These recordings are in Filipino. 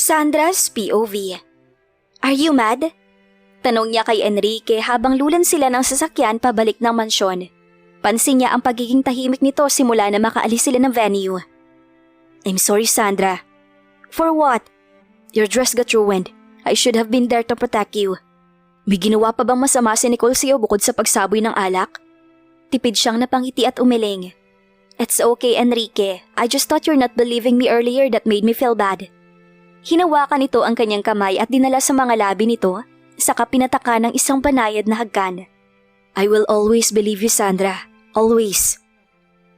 Sandra's POV. Are you mad? Tanong niya kay Enrique habang lulan sila ng sasakyan pabalik ng mansyon. Pansin niya ang pagiging tahimik nito simula na makaalis sila ng venue. I'm sorry, Sandra. For what? Your dress got ruined. I should have been there to protect you. May ginawa pa bang masama si Nicole sa'yo bukod sa pagsaboy ng alak? Tipid siyang napangiti at umiling. It's okay, Enrique. I just thought you're not believing me earlier that made me feel bad. Hinawakan nito ang kanyang kamay at dinala sa mga labi nito, saka pinataka ng isang banayad na hagkan. I will always believe you, Sandra. Always.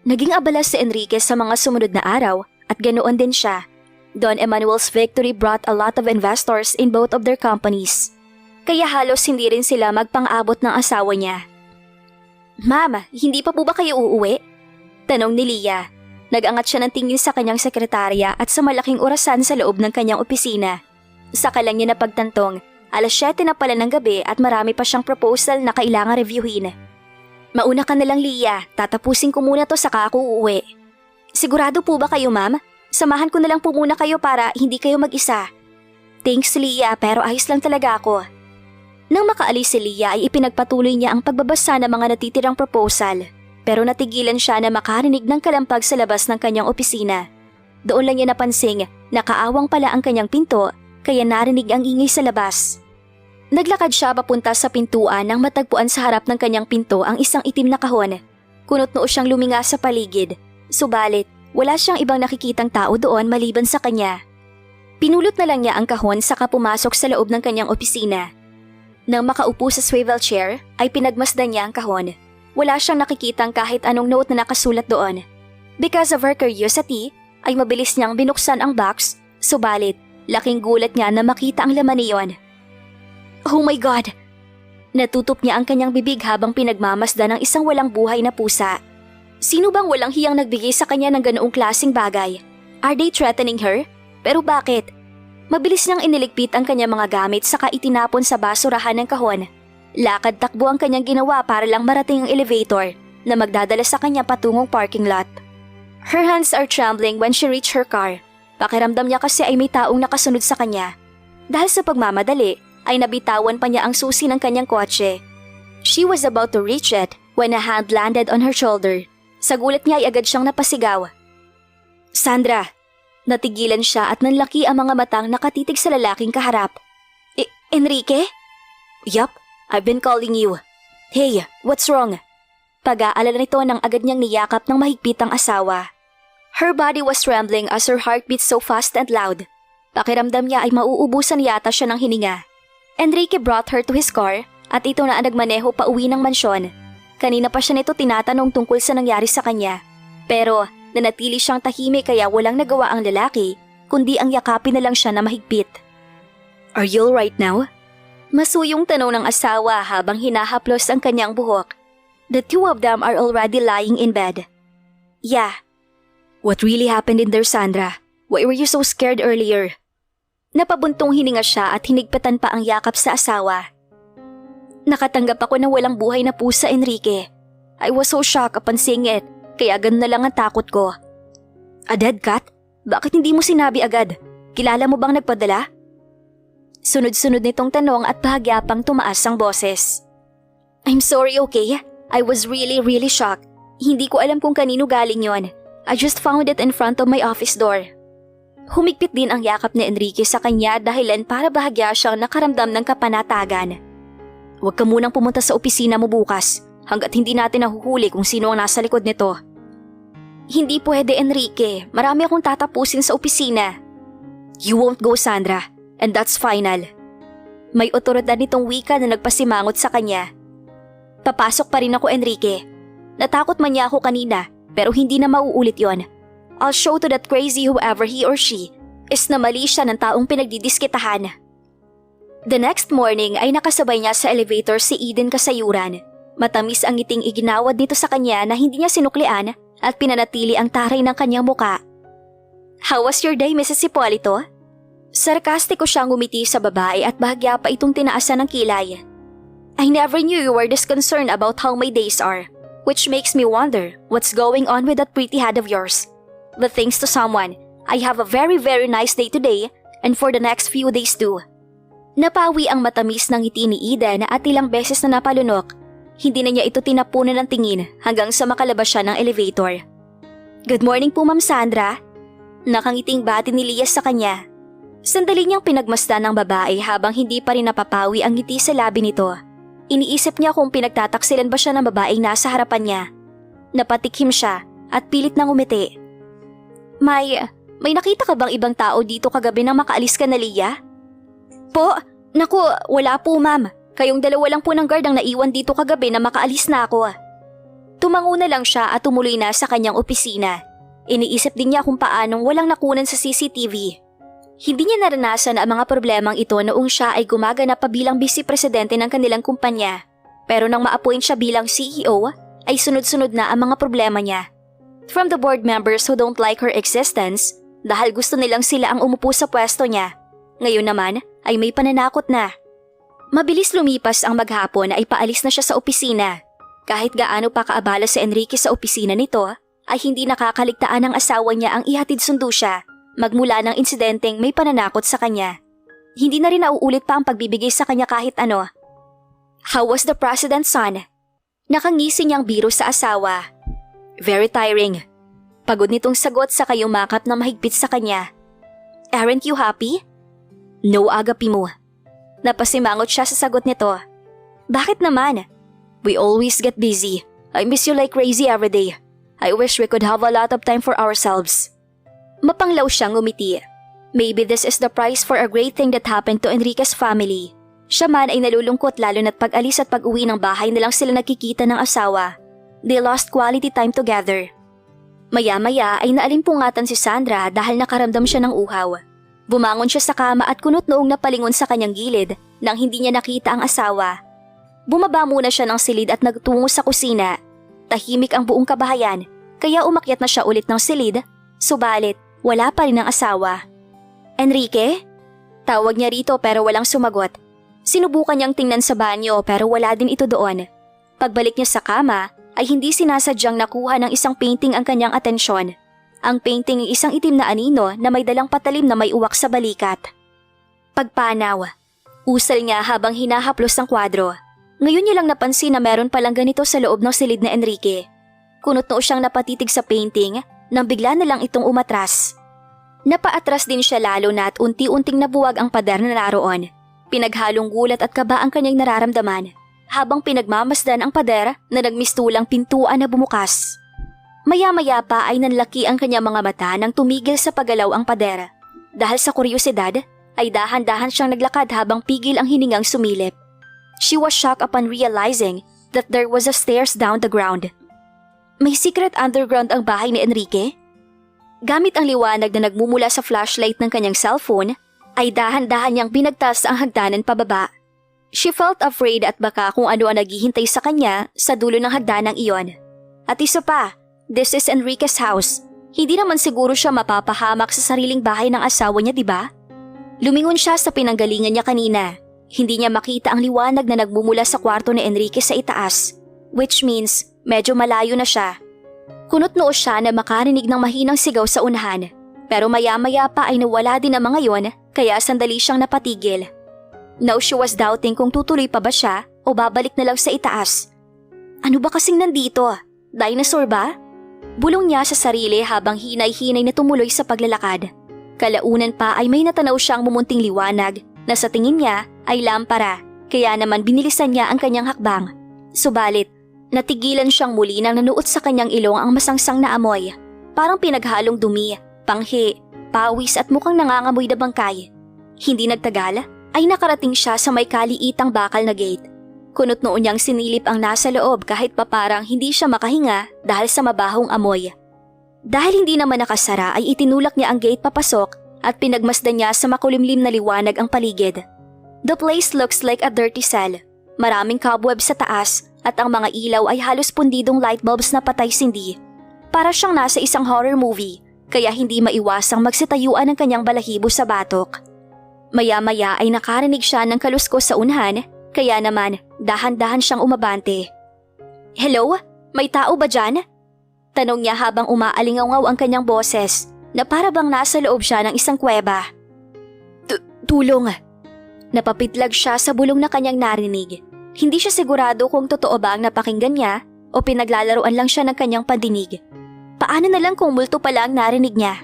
Naging abala si Enrique sa mga sumunod na araw at ganoon din siya. Don Emmanuel's victory brought a lot of investors in both of their companies. Kaya halos hindi rin sila magpang-abot ng asawa niya. Ma'am, hindi pa po ba kayo uuwi? Tanong ni Leah. Nag-angat siya ng tingin sa kanyang sekretarya at sa malaking orasan sa loob ng kanyang opisina. Saka lang niya napagtantong, 7:00 na pala ng gabi at marami pa siyang proposal na kailangan reviewin. Mauna ka na lang, Leah. Tatapusin ko muna to saka ako uuwi. Sigurado po ba kayo, ma'am? Samahan ko na lang po muna kayo para hindi kayo mag-isa. Thanks, Leah, pero ayos lang talaga ako. Nang makaalis si Leah ay ipinagpatuloy niya ang pagbabasa ng mga natitirang proposal. Pero natigilan siya na makarinig ng kalampag sa labas ng kanyang opisina. Doon lang niya napansing nakaawang pala ang kanyang pinto kaya narinig ang ingay sa labas. Naglakad siya papunta sa pintuan nang matagpuan sa harap ng kanyang pinto ang isang itim na kahon. Kunot-noo siyang luminga sa paligid. Subalit, wala siyang ibang nakikitang tao doon maliban sa kanya. Pinulot na lang niya ang kahon saka pumasok sa loob ng kanyang opisina. Nang makaupo sa swivel chair ay pinagmasdan niya ang kahon. Wala siyang nakikitang kahit anong note na nakasulat doon. Because of her curiosity, ay mabilis niyang binuksan ang box, subalit laking gulat niya na makita ang laman niyon. Oh my God! Natutup niya ang kanyang bibig habang pinagmamasdan ng isang walang buhay na pusa. Sino bang walang hiyang nagbigay sa kanya ng ganoong klaseng bagay? Are they threatening her? Pero bakit? Mabilis niyang iniligpit ang kanyang mga gamit saka itinapon sa basurahan ng kahon. Lakad-takbo ang kanyang ginawa para lang marating ang elevator na magdadala sa kanya patungong parking lot. Her hands are trembling when she reached her car. Pakiramdam niya kasi ay may taong nakasunod sa kanya. Dahil sa pagmamadali, ay nabitawan pa niya ang susi ng kanyang kotse. She was about to reach it when a hand landed on her shoulder. Sa gulat niya ay agad siyang napasigaw. Sandra! Natigilan siya at nanlaki ang mga matang nakatitig sa lalaking kaharap. Enrique? Yup. I've been calling you. Hey, what's wrong? Pag-aalala nito nang agad niyang niyakap ng mahigpit ang asawa. Her body was trembling as her heart beat so fast and loud. Pakiramdam niya ay mauubusan yata siya ng hininga. Enrique brought her to his car at ito na ang nagmaneho pa uwi ng mansyon. Kanina pa siya nito tinatanong tungkol sa nangyari sa kanya. Pero nanatili siyang tahimik kaya walang nagawa ang lalaki kundi ang yakapin na lang siya na mahigpit. Are you all right now? Masuyong tanong ng asawa habang hinahaplos ang kanyang buhok. The two of them are already lying in bed. Yeah. What really happened in there, Sandra? Why were you so scared earlier? Napabuntong hininga siya at hinigpatan pa ang yakap sa asawa. Nakatanggap ako ng walang buhay na pusa, Enrique. I was so shocked upon seeing it, kaya ganun na lang ang takot ko. A dead cat? Bakit hindi mo sinabi agad? Kilala mo bang nagpadala? Sunod-sunod nitong tanong at bahagya pang tumaas ang boses. I'm sorry, okay? I was really shocked. Hindi ko alam kung kanino galing yon. I just found it in front of my office door. Humigpit din ang yakap ni Enrique sa kanya dahilan para bahagya siyang nakaramdam ng kapanatagan. Huwag ka munang pumunta sa opisina mo bukas hanggat hindi natin nahuhuli kung sino ang nasa likod nito. Hindi pwede, Enrique. Marami akong tatapusin sa opisina. You won't go, Sandra. And that's final. May otoridad nitong wika na nagpasimangot sa kanya. Papasok pa rin ako, Enrique. Natakot man niya ako kanina, pero hindi na mauulit yon. I'll show to that crazy whoever he or she is na mali siya ng taong pinagdidiskitahan. The next morning ay nakasabay niya sa elevator si Eden Kasayuran. Matamis ang ngiting iginawad nito sa kanya na hindi niya sinuklian at pinanatili ang taray ng kanyang muka. How was your day, Mrs. Hipolito? Sarkastiko siyang ngumiti sa babae at bahagya pa itong tinaasan ng kilay. I never knew you were this concerned about how my days are, which makes me wonder what's going on with that pretty head of yours. But thanks to someone, I have a very nice day today and for the next few days too. Napawi ang matamis ng ngiti ni Eden at ilang beses na napalunok. Hindi na niya ito tinapunan ng tingin hanggang sa makalabas siya ng elevator. "Good morning po, Ma'am Sandra." Nakangiting bati ni Lias sa kanya. Sandali niyang pinagmasdan ng babae habang hindi pa rin napapawi ang ngiti sa labi nito. Iniisip niya kung pinagtataksilan ba siya ng babaeng nasa harapan niya. Napatikhim siya at pilit nang umiti. May nakita ka bang ibang tao dito kagabi nang makaalis ka na, Lia?" "Po, naku, wala po, ma'am. Kayong dalawa lang po ng guard ang naiwan dito kagabi na makaalis na ako." Tumango na lang siya at tumuloy na sa kanyang opisina. Iniisip din niya kung paanong walang nakunan sa CCTV. Hindi niya naranasan ang mga problemang ito noong siya ay gumaganap pa bilang vice presidente ng kanilang kumpanya. Pero nang ma-appoint siya bilang CEO, ay sunod-sunod na ang mga problema niya. From the board members who don't like her existence, dahil gusto nilang sila ang umupo sa pwesto niya. Ngayon naman ay may pananakot na. Mabilis lumipas ang maghapon ay paalis na siya sa opisina. Kahit gaano pa kaabala si Enrique sa opisina nito, ay hindi nakakaligtaan ng asawa niya ang ihatid sundo siya magmula ng insidenteng may pananakot sa kanya. Hindi na rin nauulit pa ang pagbibigay sa kanya kahit ano. "How was the president's son?" Nakangisi niyang biro sa asawa. "Very tiring." Pagod nitong sagot sa kayumakap na mahigpit sa kanya. "Aren't you happy?" "No, agapi mo." Napasimangot siya sa sagot nito. "Bakit naman?" "We always get busy. I miss you like crazy every day. I wish we could have a lot of time for ourselves." Mapanglaw siyang ngumiti. Maybe this is the price for a great thing that happened to Enrique's family. Siya man ay nalulungkot lalo na't pag-alis at pag-uwi ng bahay na lang sila nagkikita ng asawa. They lost quality time together. Maya-maya ay naalimpungatan si Sandra dahil nakaramdam siya ng uhaw. Bumangon siya sa kama at kunot noong napalingon sa kanyang gilid nang hindi niya nakita ang asawa. Bumaba muna siya ng silid at nagtungo sa kusina. Tahimik ang buong kabahayan kaya umakyat na siya ulit ng silid, subalit wala pa rin ang asawa. "Enrique?" Tawag niya rito pero walang sumagot. Sinubukan niyang tingnan sa banyo pero wala din ito doon. Pagbalik niya sa kama ay hindi sinasadyang nakuha ng isang painting ang kanyang atensyon. Ang painting ay isang itim na anino na may dalang patalim na may uwak sa balikat. Pagpanaw. Usal niya habang hinahaplos ang kwadro. Ngayon niya lang napansin na meron palang ganito sa loob ng silid na Enrique. Kunot noo siyang napatitig sa painting nang bigla na lang itong umatras. Napaatras din siya lalo na at unti-unting nabuwag ang pader na naroon. Pinaghalong gulat at kaba ang kanyang nararamdaman habang pinagmamasdan ang pader na nagmistulang pintuan na bumukas. Maya-maya pa ay nanlaki ang kanyang mga mata nang tumigil sa paggalaw ang pader. Dahil sa kuryosidad ay dahan-dahan siyang naglakad habang pigil ang hiningang sumilip. She was shocked upon realizing that there was a stairs down the ground. May secret underground ang bahay ni Enrique? Gamit ang liwanag na nagmumula sa flashlight ng kanyang cellphone, ay dahan-dahan niyang binagtas ang hagdanan pababa. She felt afraid at baka kung ano ang naghihintay sa kanya sa dulo ng hagdanang iyon. At isa pa, this is Enrique's house. Hindi naman siguro siya mapapahamak sa sariling bahay ng asawa niya, di ba? Lumingon siya sa pinanggalingan niya kanina. Hindi niya makita ang liwanag na nagmumula sa kwarto ni Enrique sa itaas, which means medyo malayo na siya. Kunot noo siya na makarinig ng mahinang sigaw sa unahan, pero maya-maya pa ay nawala din ang mga yon kaya sandali siyang napatigil. Now she was doubting kung tutuloy pa ba siya o babalik na lang sa itaas. Ano ba kasing nandito? Dinosaur ba? Bulong niya sa sarili habang hinay-hinay na tumuloy sa paglalakad. Kalaunan pa ay may natanaw siyang mumunting liwanag na sa tingin niya ay lampara, kaya naman binilisan niya ang kanyang hakbang. Subalit, natigilan siyang muli nang nanuot sa kanyang ilong ang masangsang na amoy. Parang pinaghalong dumi, panghi, pawis at mukhang nangangamoy na bangkay. Hindi nagtagal ay nakarating siya sa may kaliitang bakal na gate. Kunot noon niyang sinilip ang nasa loob kahit pa parang hindi siya makahinga dahil sa mabahong amoy. Dahil hindi naman nakasara ay itinulak niya ang gate papasok at pinagmasdan niya sa makulimlim na liwanag ang paligid. The place looks like a dirty cell. Maraming cobwebs sa taas at ang mga ilaw ay halos pundidong light bulbs na patay-sindi. Para siyang nasa isang horror movie kaya hindi maiwasang magsitayuan ang kanyang balahibo sa batok. Maya-maya ay nakarinig siya ng kaluskos sa unahan kaya naman dahan-dahan siyang umabante. "Hello? May tao ba dyan?" Tanong niya habang umaalingaw ang kanyang boses na para bang nasa loob siya ng isang kuweba. Tulong! Napapitlag siya sa bulong na kanyang narinig. Hindi siya sigurado kung totoo ba ang napakinggan niya o pinaglalaroan lang siya ng kanyang pandinig. Paano na lang kung multo pala ang narinig niya?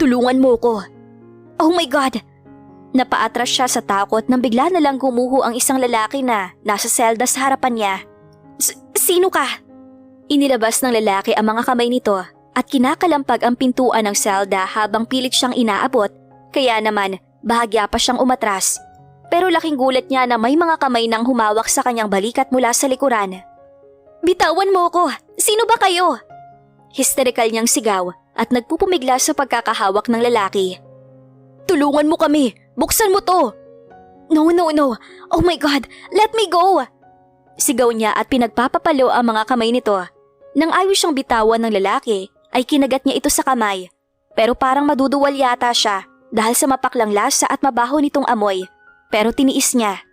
Tulungan mo ko! Oh my God! Napaatras siya sa takot nang bigla na lang gumuho ang isang lalaki na nasa selda sa harapan niya. Sino ka? Inilabas ng lalaki ang mga kamay nito at kinakalampag ang pintuan ng selda habang pilit siyang inaabot, kaya naman bahagya pa siyang umatras. Pero laking gulat niya na may mga kamay nang humawak sa kanyang balikat mula sa likuran. Bitawan mo ko! Sino ba kayo? Hysterical niyang sigaw at nagpupumigla sa pagkakahawak ng lalaki. Tulungan mo kami! Buksan mo to! No! Oh my God! Let me go! Sigaw niya at pinagpapapalo ang mga kamay nito. Nang ayos siyang bitawan ng lalaki, ay kinagat niya ito sa kamay. Pero parang maduduwal yata siya dahil sa mapaklang lasa at mabaho nitong amoy. Pero tiniis niya.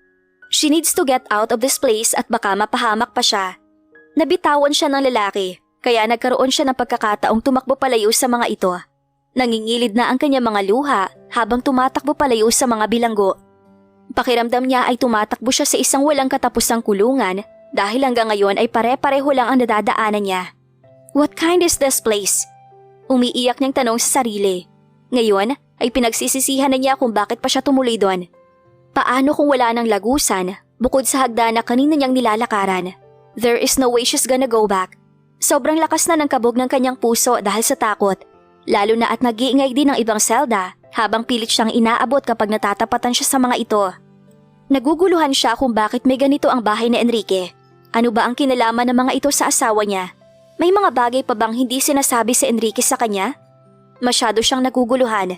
She needs to get out of this place at baka mapahamak pa siya. Nabitawan siya ng lalaki, kaya nagkaroon siya ng pagkakataong tumakbo palayo sa mga ito. Nangingilid na ang kanyang mga luha habang tumatakbo palayo sa mga bilanggo. Pakiramdam niya ay tumatakbo siya sa isang walang katapusang kulungan dahil hanggang ngayon ay pare-pareho lang ang nadadaanan niya. What kind is this place? Umiiyak niyang tanong sa sarili. Ngayon ay pinagsisisihan na niya kung bakit pa siya tumuloy doon. Paano kung wala ng lagusan bukod sa hagdan na kanina niyang nilalakaran? There is no way she's gonna go back. Sobrang lakas na ng kabog ng kanyang puso dahil sa takot. Lalo na at nag-iingay din ng ibang selda habang pilit siyang inaabot kapag natatapatan siya sa mga ito. Naguguluhan siya kung bakit may ganito ang bahay ni Enrique. Ano ba ang kinalaman ng mga ito sa asawa niya? May mga bagay pa bang hindi sinasabi si Enrique sa kanya? Masyado siyang naguguluhan.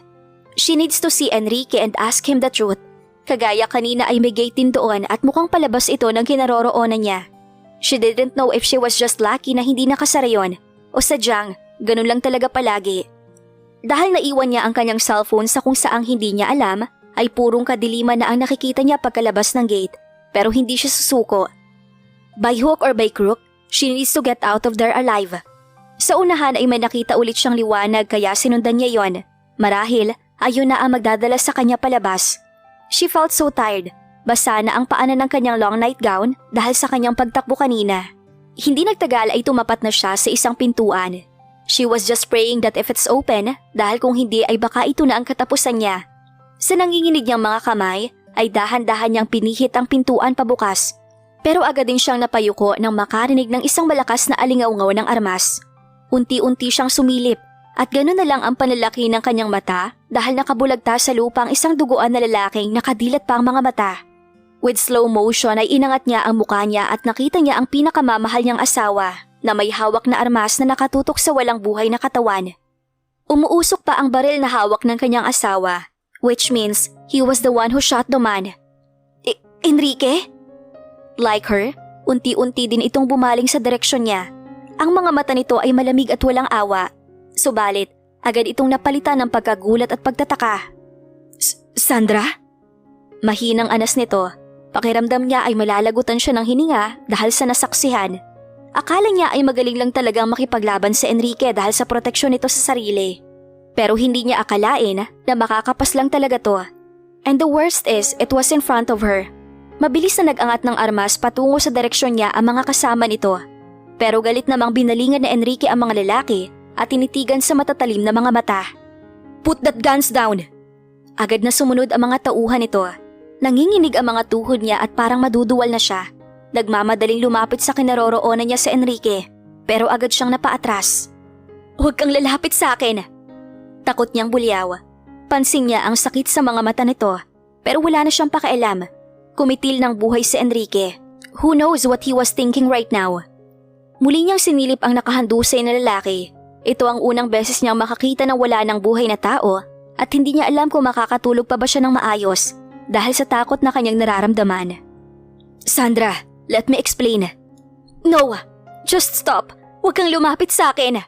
She needs to see Enrique and ask him the truth. Kagaya kanina ay may gate din doon at mukhang palabas ito ng kinaroroonan niya. She didn't know if she was just lucky na hindi nakasara yon o sadyang ganun lang talaga palagi. Dahil naiwan niya ang kanyang cellphone sa kung saang hindi niya alam, ay purong kadiliman na ang nakikita niya pagkalabas ng gate, pero hindi siya susuko. By hook or by crook, she needs to get out of there alive. Sa unahan ay may nakita ulit siyang liwanag kaya sinundan niya yon. Marahil, ayun na ang magdadala sa kanya palabas. She felt so tired, basa na ang paanan ng kanyang long nightgown dahil sa kanyang pagtakbo kanina. Hindi nagtagal ay tumapat na siya sa isang pintuan. She was just praying that if it's open, dahil kung hindi ay baka ito na ang katapusan niya. Sa nanginginig niyang mga kamay, ay dahan-dahan niyang pinihit ang pintuan pabukas. Pero agad din siyang napayuko nang makarinig ng isang malakas na alingaw-ngaw ng armas. Unti-unti siyang sumilip at gano'n na lang ang panlalaki ng kanyang mata dahil nakabulagta sa lupa ang isang duguan na lalaking nakadilat pa ang mga mata. With slow motion ay inangat niya ang mukha niya at nakita niya ang pinakamamahal niyang asawa na may hawak na armas na nakatutok sa walang buhay na katawan. Umuusok pa ang baril na hawak ng kanyang asawa, which means he was the one who shot the man. Enrique? Like her, unti-unti din itong bumaling sa direksyon niya. Ang mga mata nito ay malamig at walang awa. Subalit, agad itong napalitan ng pagkagulat at pagtataka. Sandra? Mahinang anas nito. Pakiramdam niya ay malalagutan siya ng hininga dahil sa nasaksihan. Akala niya ay magaling lang talagang makipaglaban si Enrique dahil sa proteksyon nito sa sarili. Pero hindi niya akalain na makakapas lang talaga to. And the worst is, it was in front of her. Mabilis na nag-angat ng armas patungo sa direksyon niya ang mga kasama nito. Pero galit namang binalingan ni Enrique ang mga lalaki at tinitigan sa matatalim na mga mata. Put that guns down! Agad na sumunod ang mga tauhan nito. Nanginginig ang mga tuhod niya at parang maduduwal na siya. Nagmamadaling lumapit sa kinaroroonan niya si Enrique, pero agad siyang napaatras. Huwag kang lalapit sa akin! Takot niyang bulyaw. Pansin niya ang sakit sa mga mata nito, pero wala na siyang pakialam. Kumitil ng buhay si Enrique. Who knows what he was thinking right now? Muli niyang sinilip ang nakahandusay na lalaki. Ito ang unang beses niyang makakita ng wala ng buhay na tao at hindi niya alam kung makakatulog pa ba siya ng maayos dahil sa takot na kanyang nararamdaman. Sandra, let me explain. No, just stop. Huwag kang lumapit sa akin.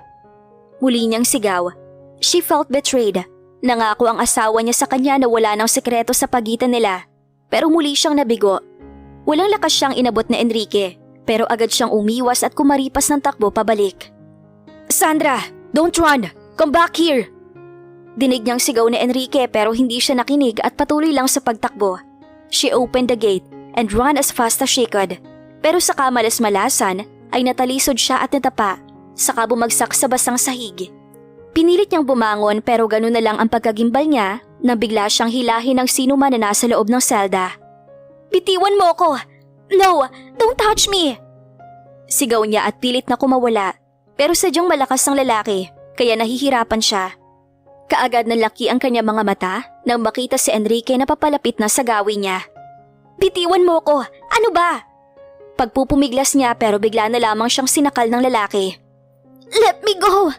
Muli niyang sigaw. She felt betrayed. Nangako ang asawa niya sa kanya na wala ng sekreto sa pagitan nila. Pero muli siyang nabigo. Walang lakas siyang inabot na Enrique, pero agad siyang umiwas at kumaripas ng takbo pabalik. Sandra, don't run! Come back here! Dinig niyang sigaw ni Enrique pero hindi siya nakinig at patuloy lang sa pagtakbo. She opened the gate and ran as fast as she could. Pero sa kamalas-malasan ay natalisod siya at natapa, saka bumagsak sa basang sahig. Pinilit niyang bumangon pero ganun na lang ang pagkagimbal niya na bigla siyang hilahin ng sino man na nasa loob ng selda. "Bitiwan mo ko! No! Don't touch me!" Sigaw niya at pilit na kumawala, pero sadyang malakas ang lalaki, kaya nahihirapan siya. Kaagad nalaki ang kanyang mga mata nang makita si Enrique na papalapit na sa gawin niya. "Bitiwan mo ko! Ano ba?" Pagpupumiglas niya pero bigla na lamang siyang sinakal ng lalaki. "Let me go!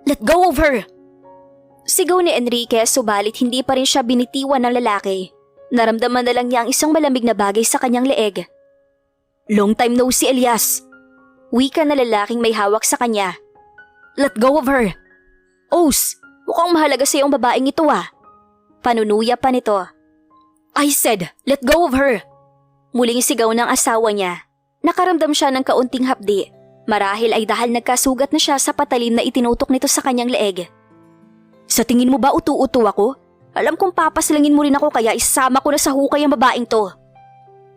Let go of her!" Sigaw ni Enrique subalit hindi pa rin siya binitiwan ng lalaki. Naramdaman na lang niya ang isang malamig na bagay sa kanyang leeg. "Long time no see, Elias." Wika na lalaking may hawak sa kanya. "Let go of her." "Os, mukhang mahalaga sa iyong babaeng ito ah." Panunuya pa nito. "I said, let go of her." Muling sigaw ng asawa niya. Nakaramdam siya ng kaunting hapdi. Marahil ay dahil nagkasugat na siya sa patalim na itinutok nito sa kanyang leeg. "Sa tingin mo ba utu-utu ako? Alam kong papaslangin mo rin ako kaya isama ko na sa hukay ang babaeng to."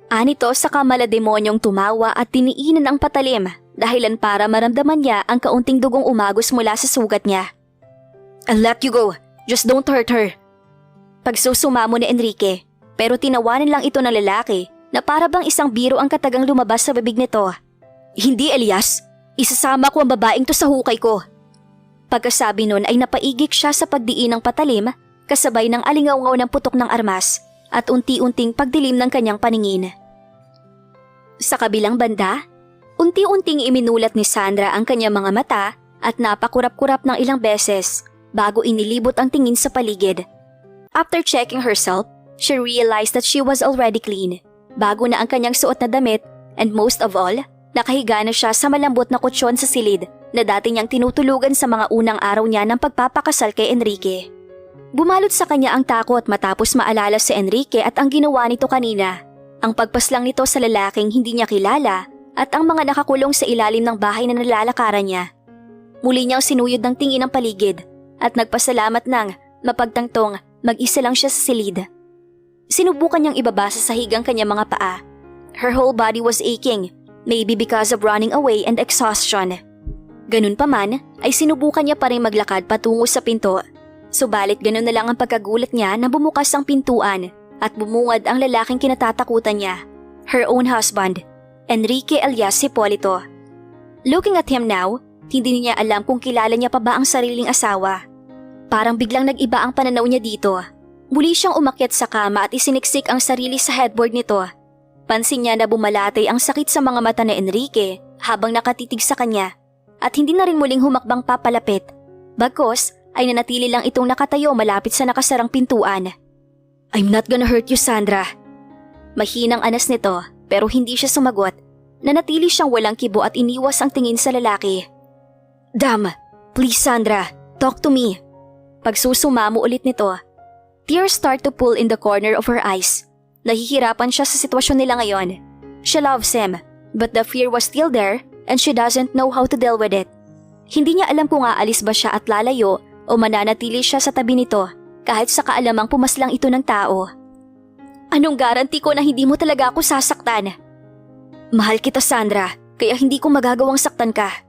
Anito sa kamala-demonyong tumawa at tiniinan ang patalim dahilan para maramdaman niya ang kaunting dugong umagos mula sa sugat niya. "I'll let you go. Just don't hurt her." Pagsusumamo ni Enrique, pero tinawanan lang ito ng lalaki na para bang isang biro ang katagang lumabas sa bibig nito. "Hindi, Elias. Isasama ko ang babaeng to sa hukay ko." Pagkasabi nun ay napaigik siya sa pagdiin ng patalim kasabay ng alingaw-ngaw ng putok ng armas at unti-unting pagdilim ng kanyang paningin. Sa kabilang banda, unti-unting iminulat ni Sandra ang kanyang mga mata at napakurap-kurap ng ilang beses bago inilibot ang tingin sa paligid. After checking herself, she realized that she was already clean, bago na ang kanyang suot na damit, and most of all, nakahiga na siya sa malambot na kutsyon sa silid na dati niyang tinutulugan sa mga unang araw niya ng pagpapakasal kay Enrique. Bumalot sa kanya ang takot matapos maalala si Enrique at ang ginawa nito kanina, ang pagpaslang nito sa lalaking hindi niya kilala at ang mga nakakulong sa ilalim ng bahay na nalalakaran niya. Muli niyang sinuyod ng tingin ang paligid at nagpasalamat ng mapagtangtong mag-isa lang siya sa silid. Sinubukan niyang ibaba sa sahig ang kanyang mga paa. Her whole body was aching, maybe because of running away and exhaustion. Ganun pa man, ay sinubukan niya pa rin maglakad patungo sa pinto. Subalit ganun na lang ang pagkagulat niya na bumukas ang pintuan at bumungad ang lalaking kinatatakutan niya, her own husband, Enrique alias Hipolito. Looking at him now, hindi niya alam kung kilala niya pa ba ang sariling asawa. Parang biglang nag-iba ang pananaw niya dito. Muli siyang umakyat sa kama at isiniksik ang sarili sa headboard nito. Pansin niya na bumalatay ang sakit sa mga mata ni Enrique habang nakatitig sa kanya at hindi na rin muling humakbang papalapit. Bagkus ay nanatili lang itong nakatayo malapit sa nakasarang pintuan. "I'm not gonna hurt you, Sandra." Mahinang anas nito pero hindi siya sumagot. Nanatili siyang walang kibo at iniwas ang tingin sa lalaki. "Damn, please Sandra, talk to me." Pagsusumamo ulit nito. Tears start to pool in the corner of her eyes. Nahihirapan siya sa sitwasyon nila ngayon. She loves him, but the fear was still there and she doesn't know how to deal with it. Hindi niya alam kung aalis ba siya at lalayo o mananatili siya sa tabi nito kahit sa kaalamang pumaslang ito ng tao. "Anong garanti ko na hindi mo talaga ako sasaktan?" "Mahal kita, Sandra, kaya hindi ko magagawang saktan ka.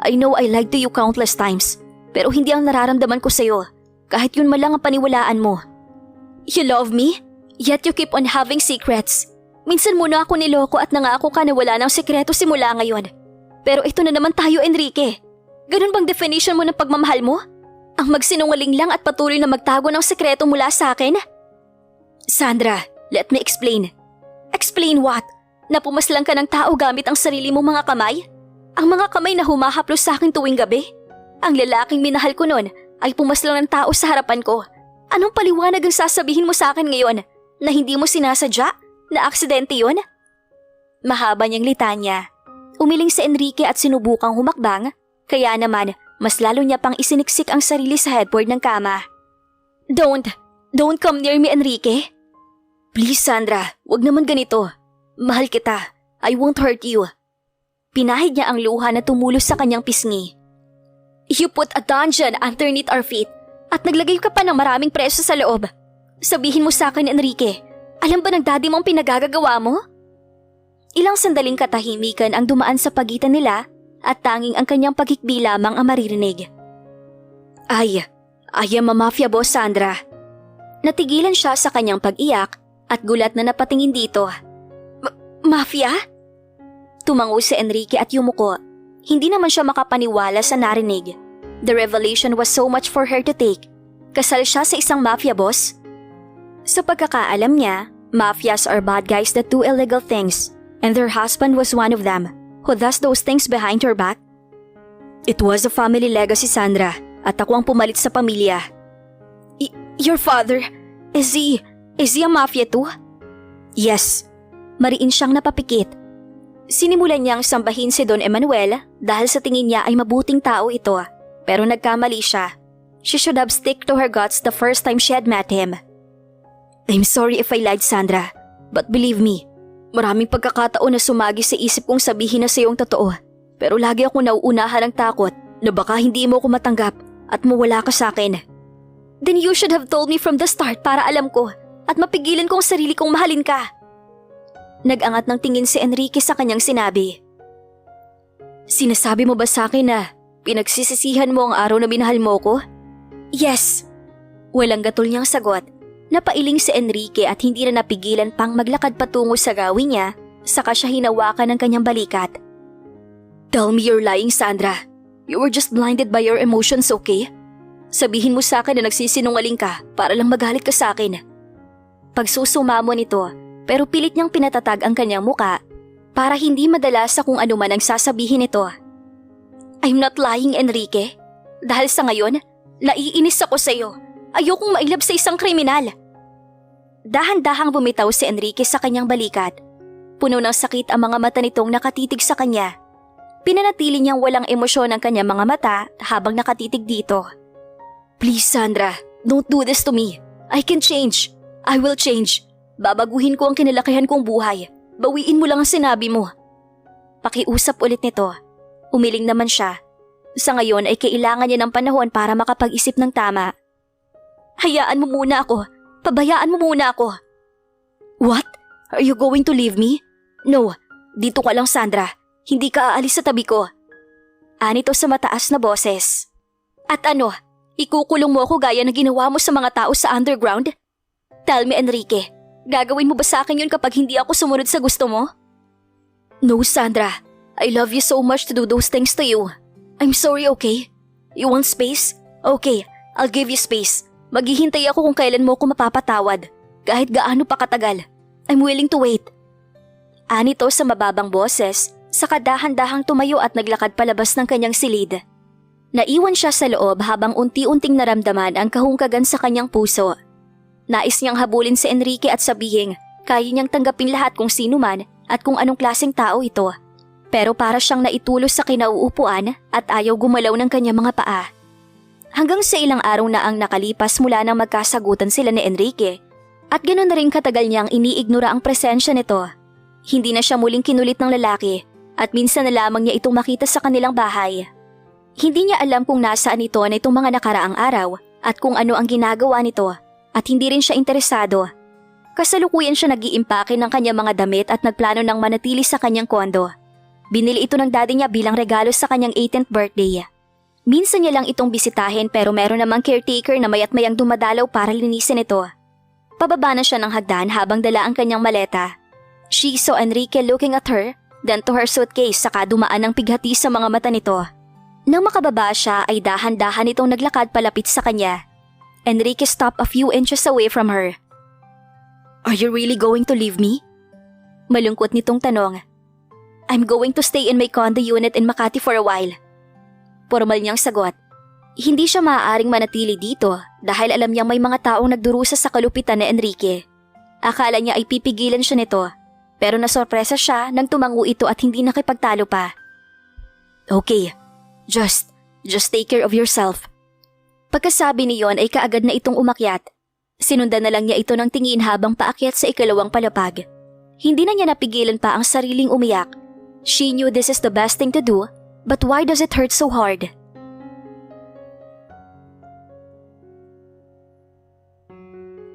I know I lied to you countless times, pero hindi ang nararamdaman ko sa'yo, kahit yun man lang ang paniwalaan mo. You love me, yet you keep on having secrets. Minsan mo na ako niloko at nangako ka na wala ng sekreto simula ngayon. Pero ito na naman tayo, Enrique. Ganun bang definition mo ng pagmamahal mo? Ang magsinungaling lang at patuloy na magtago ng sekreto mula sa akin?" "Sandra, let me explain." "Explain what? Na pumaslang ka ng tao gamit ang sarili mong mga kamay? Ang mga kamay na humahaplos sa akin tuwing gabi? Ang lalaking minahal ko noon ay pumaslang ng tao sa harapan ko. Anong paliwanag ang sasabihin mo sa akin ngayon? Na hindi mo sinasadya? Na aksidente yun?" Mahaba niyang litanya. Umiling si Enrique at sinubukang humakbang, kaya naman mas lalo niya pang isiniksik ang sarili sa headboard ng kama. Don't come near me, Enrique." "Please Sandra, wag naman ganito. Mahal kita. I won't hurt you." Pinahid niya ang luha na tumulos sa kanyang pisngi. "You put a dungeon underneath our feet. At naglagay ka pa ng maraming preso sa loob. Sabihin mo sa akin, Enrique, alam ba ng daddy mo ang pinagagagawa mo? Ilang sandaling katahimikan ang dumaan sa pagitan nila at tanging ang kanyang paghikbi lamang ang maririnig. I am a mafia boss, Sandra. Natigilan siya sa kanyang pag-iyak at gulat na napatingin dito. Mafia? Tumango si Enrique at yumuko. Hindi naman siya makapaniwala sa narinig. The revelation was so much for her to take. Kasal siya sa isang mafia boss? Sa pagkakaalam niya, mafias are bad guys that do illegal things, and their husband was one of them, who does those things behind her back. It was a family legacy, Sandra, at ako ang pumalit sa pamilya. Your father, is he a mafia too? Yes. Mariin siyang napapikit. Sinimulan niyang sambahin si Don Emanuel dahil sa tingin niya ay mabuting tao ito, pero nagkamali siya. She should have stick to her guts the first time she had met him. I'm sorry if I lied, Sandra, but believe me, maraming pagkakataon na sumagi sa isip kong sabihin na sa iyong totoo, pero lagi ako nauunahan ng takot na baka hindi mo ko matanggap at mawala ka sa akin. Then you should have told me from the start para alam ko at mapigilan kong sarili kong mahalin ka. Nag-angat ng tingin si Enrique sa kanyang sinabi. Sinasabi mo ba sa akin na pinagsisisihan mo ang araw na minahal mo ko? Yes. Walang gatol niyang sagot. Napailing si Enrique at hindi na napigilan pang maglakad patungo sa gawin niya, saka siya hinawakan ng kanyang balikat. Tell me you're lying, Sandra. You were just blinded by your emotions, okay? Sabihin mo sa akin na nagsisinungaling ka para lang magalit ka sa akin. Pagsusumamo nito, pero pilit niyang pinatatag ang kanyang muka para hindi madala sa kung ano man ang sasabihin nito. I'm not lying, Enrique. Dahil sa ngayon, naiinis ako sa iyo. Ayokong mailab sa isang kriminal. Dahan-dahang bumitaw si Enrique sa kanyang balikat. Puno ng sakit ang mga mata nitong nakatitig sa kanya. Pinanatili niyang walang emosyon ang kanyang mga mata habang nakatitig dito. Please, Sandra, don't do this to me. I can change. I will change. Babaguhin ko ang kinalakihan kong buhay. Bawiin mo lang ang sinabi mo. Pakiusap ulit nito. Umiling naman siya. Sa ngayon ay kailangan niya ng panahon para makapag-isip ng tama. Hayaan mo muna ako. Pabayaan mo muna ako. What? Are you going to leave me? No, dito ka lang, Sandra. Hindi ka aalis sa tabi ko. Anito sa mataas na boses. At ano, ikukulong mo ako gaya na ginawa mo sa mga tao sa underground? Tell me, Enrique, gagawin mo ba sa akin yun kapag hindi ako sumunod sa gusto mo? No, Sandra. I love you so much to do those things to you. I'm sorry, okay? You want space? Okay, I'll give you space. Maghihintay ako kung kailan mo ako mapapatawad. Kahit gaano pa katagal. I'm willing to wait. Anito sa mababang boses, saka dahan-dahang tumayo at naglakad palabas ng kanyang silid. Naiwan siya sa loob habang unti-unting naramdaman ang kahungkagan sa kanyang puso. Nais niyang habulin si Enrique at sabihin, kaya niyang tanggapin lahat kung sino man at kung anong klaseng tao ito. Pero para siyang naitulos sa kinauupuan at ayaw gumalaw ng kanyang mga paa. Hanggang sa ilang araw na ang nakalipas mula nang magkasagutan sila ni Enrique at ganoon na rin katagal niyang iniignora ang presensya nito. Hindi na siya muling kinulit ng lalaki at minsan na lamang niya itong makita sa kanilang bahay. Hindi niya alam kung nasaan ito na itong mga nakaraang araw at kung ano ang ginagawa nito at hindi rin siya interesado. Kasalukuyan siya nag-iimpake ng kanyang mga damit at nagplano ng manatili sa kanyang kondo. Binili ito ng daddy niya bilang regalo sa kanyang 18th birthday. Minsan niya lang itong bisitahin pero meron namang caretaker na mayat mayang dumadalaw para linisin ito. Pababa na siya ng hagdan habang dala ang kanyang maleta. She saw Enrique looking at her, then to her suitcase saka dumaan ng pighati sa mga mata nito. Nang makababa siya ay dahan-dahan itong naglakad palapit sa kanya. Enrique stopped a few inches away from her. Are you really going to leave me? Malungkot nitong tanong. I'm going to stay in my condo unit in Makati for a while. Formal niyang sagot. Hindi siya maaaring manatili dito dahil alam niyang may mga taong nagdurusa sa kalupitan ni Enrique. Akala niya ay pipigilan siya nito, pero nasorpresa siya nang tumango ito at hindi nakipagtalo pa. Okay, just take care of yourself. Pagkasabi niyon ay kaagad na itong umakyat. Sinundan na lang niya ito ng tingin habang paakyat sa ikalawang palapag. Hindi na niya napigilan pa ang sariling umiyak. She knew this is the best thing to do, but why does it hurt so hard?